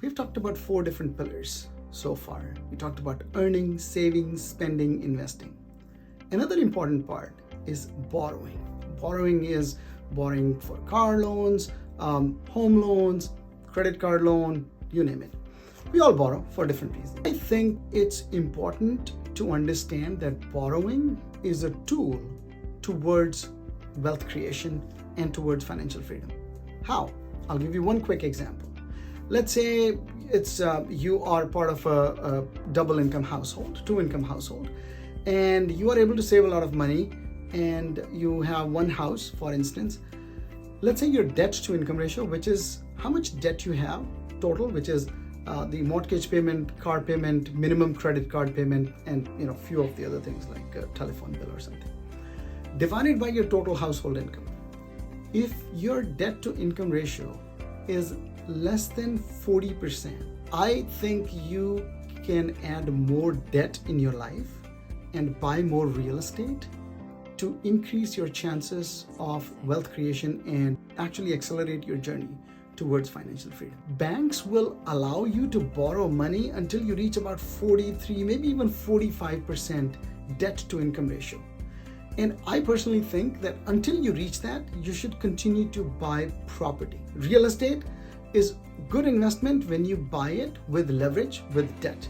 We've talked about 4 different pillars so far. We talked about earning, saving, spending, investing. Another important part is borrowing. Borrowing is borrowing for car loans, home loans, credit card loan, you name it. We all borrow for different reasons. I think it's important to understand that borrowing is a tool towards wealth creation and towards financial freedom. How? I'll give you one quick example. Let's say it's you are part of a double income household, 2-income household, and you are able to save a lot of money, and you have one house, for instance. Let's say your debt to income ratio, which is how much debt you have total, which is the mortgage payment, car payment, minimum credit card payment, and few of the other things like a telephone bill or something, divided by your total household income. If your debt to income ratio is less than 40%, I think you can add more debt in your life and buy more real estate to increase your chances of wealth creation and actually accelerate your journey towards financial freedom. Banks will allow you to borrow money until you reach about 43, maybe even 45% debt to income ratio. And I personally think that until you reach that, you should continue to buy property. Real estate is good investment when you buy it with leverage, with debt.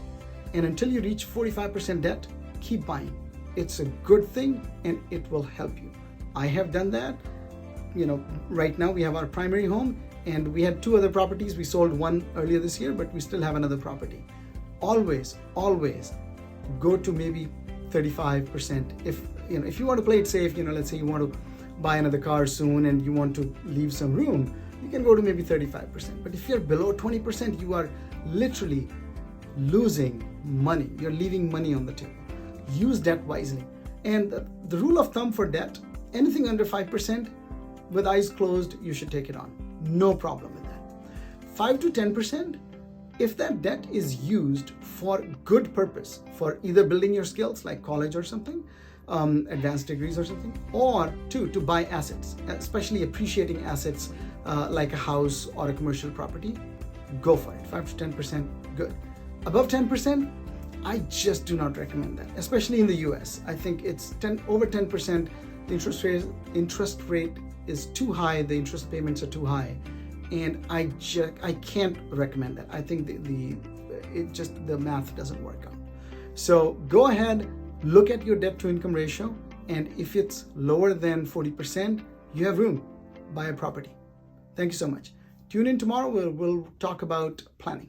And until you reach 45% debt, keep buying. It's a good thing and it will help you. I have done that. Right now we have our primary home, and we had 2 other properties. We sold one earlier this year, but we still have another property. Always go to maybe 35%. If you want to play it safe, let's say you want to buy another car soon and you want to leave some room, you can go to maybe 35%. But if you're below 20%, you are literally losing money. You're leaving money on the table. Use debt wisely. And the rule of thumb for debt, anything under 5%, with eyes closed, you should take it on. No problem with that. 5 to 10%, if that debt is used for good purpose, for either building your skills like college or something, advanced degrees or something, or to buy assets, especially appreciating assets like a house or a commercial property, go for it. 5 to 10%, good. Above 10%, I just do not recommend that, especially in the US. I think it's over 10%. The interest rate is too high. The interest payments are too high, and I can't recommend that. I think the math doesn't work out. So go ahead, look at your debt to income ratio, and if it's lower than 40%, you have room. Buy a property. Thank you so much. Tune in tomorrow. We'll talk about planning.